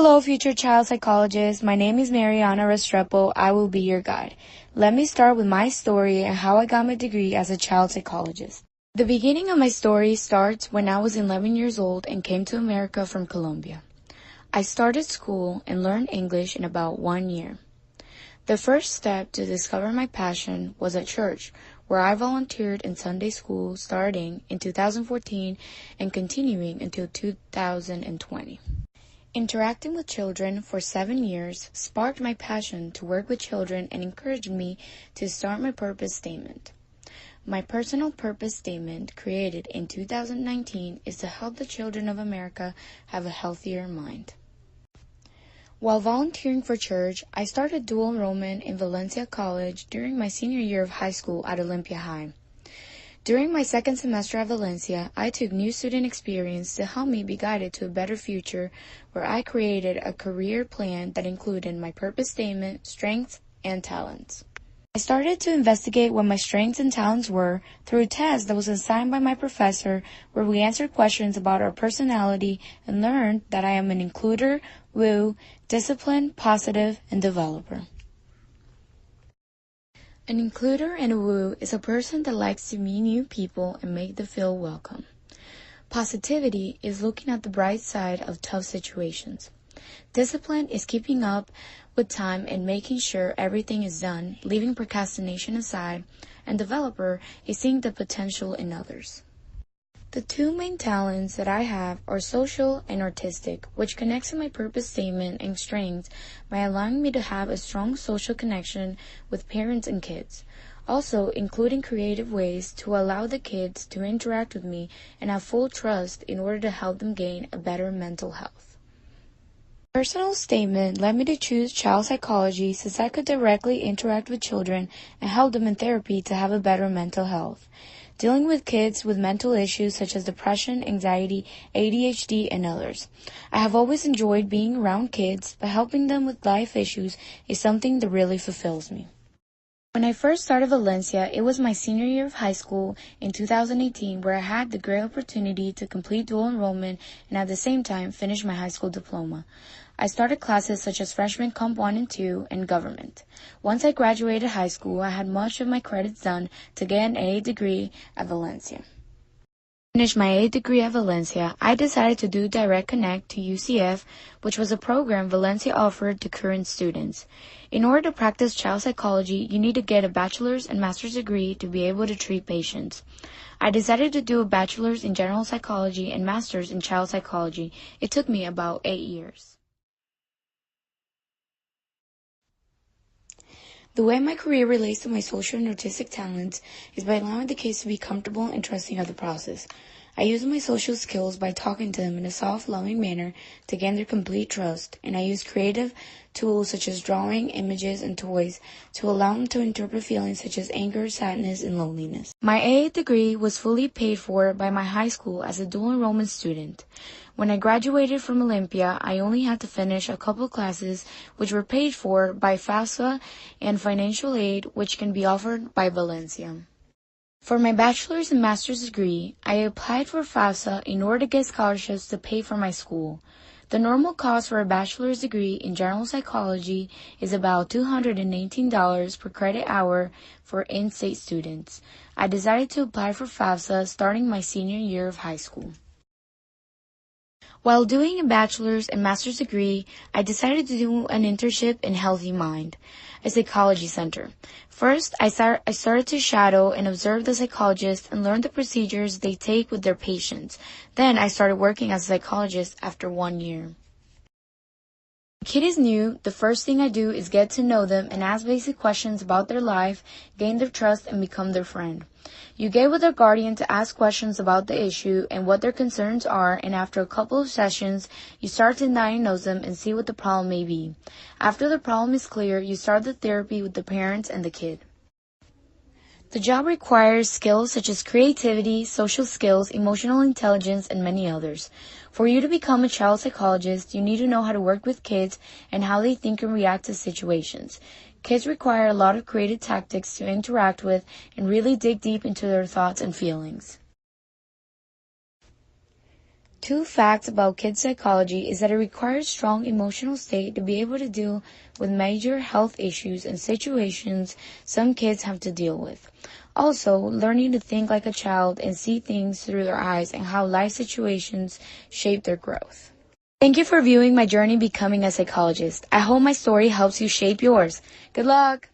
Hello, future child psychologist. My name is Mariana Restrepo. I will be your guide. Let me start with my story and how I got my degree as a child psychologist. The beginning of my story starts when I was 11 years old and came to America from Colombia. I started school and learned English in about 1 year. The first step to discover my passion was at church, where I volunteered in Sunday school starting in 2014 and continuing until 2020. Interacting with children for 7 years sparked my passion to work with children and encouraged me to start my purpose statement. My personal purpose statement, created in 2019, is to help the children of America have a healthier mind. While volunteering for church, I started dual enrollment in Valencia College during my senior year of high school at Olympia High. During my second semester at Valencia, I took new student experience to help me be guided to a better future, where I created a career plan that included my purpose statement, strengths, and talents. I started to investigate what my strengths and talents were through a test that was assigned by my professor, where we answered questions about our personality and learned that I am an includer, woo, disciplined, positive, and developer. An includer and a woo is a person that likes to meet new people and make them feel welcome. Positivity is looking at the bright side of tough situations. Discipline is keeping up with time and making sure everything is done, leaving procrastination aside, and developer is seeing the potential in others. The two main talents that I have are social and artistic, which connects to my purpose statement and strengths by allowing me to have a strong social connection with parents and kids. Also, including creative ways to allow the kids to interact with me and have full trust in order to help them gain a better mental health. Personal statement led me to choose child psychology since I could directly interact with children and help them in therapy to have a better mental health. Dealing with kids with mental issues such as depression, anxiety, ADHD, and others. I have always enjoyed being around kids, but helping them with life issues is something that really fulfills me. When I first started Valencia, it was my senior year of high school in 2018, where I had the great opportunity to complete dual enrollment and at the same time finish my high school diploma. I started classes such as Freshman Comp 1 and 2 and Government. Once I graduated high school, I had much of my credits done to get an AA degree at Valencia. Finish my AA degree at Valencia, I decided to do Direct Connect to UCF, which was a program Valencia offered to current students. In order to practice child psychology, you need to get a bachelor's and master's degree to be able to treat patients. I decided to do a bachelor's in general psychology and master's in child psychology. It took me about 8 years. The way my career relates to my social and artistic talents is by allowing the kids to be comfortable and trusting of the process. I use my social skills by talking to them in a soft, loving manner to gain their complete trust, and I use creative tools such as drawing, images, and toys to allow them to interpret feelings such as anger, sadness, and loneliness. My AA degree was fully paid for by my high school as a dual enrollment student. When I graduated from Olympia, I only had to finish a couple classes which were paid for by FAFSA and financial aid which can be offered by Valencia. For my bachelor's and master's degree, I applied for FAFSA in order to get scholarships to pay for my school. The normal cost for a bachelor's degree in general psychology is about $218 per credit hour for in-state students. I decided to apply for FAFSA starting my senior year of high school. While doing a bachelor's and master's degree, I decided to do an internship in Healthy Mind, a psychology center. First, I started to shadow and observe the psychologists and learn the procedures they take with their patients. Then I started working as a psychologist after 1 year. When a kid is new, the first thing I do is get to know them and ask basic questions about their life, gain their trust, and become their friend. You get with their guardian to ask questions about the issue and what their concerns are, and after a couple of sessions, you start to diagnose them and see what the problem may be. After the problem is clear, you start the therapy with the parents and the kid. The job requires skills such as creativity, social skills, emotional intelligence, and many others. For you to become a child psychologist, you need to know how to work with kids and how they think and react to situations. Kids require a lot of creative tactics to interact with and really dig deep into their thoughts and feelings. Two facts about kids' psychology is that it requires strong emotional state to be able to deal with major health issues and situations some kids have to deal with. Also, learning to think like a child and see things through their eyes and how life situations shape their growth. Thank you for viewing my journey becoming a psychologist. I hope my story helps you shape yours. Good luck!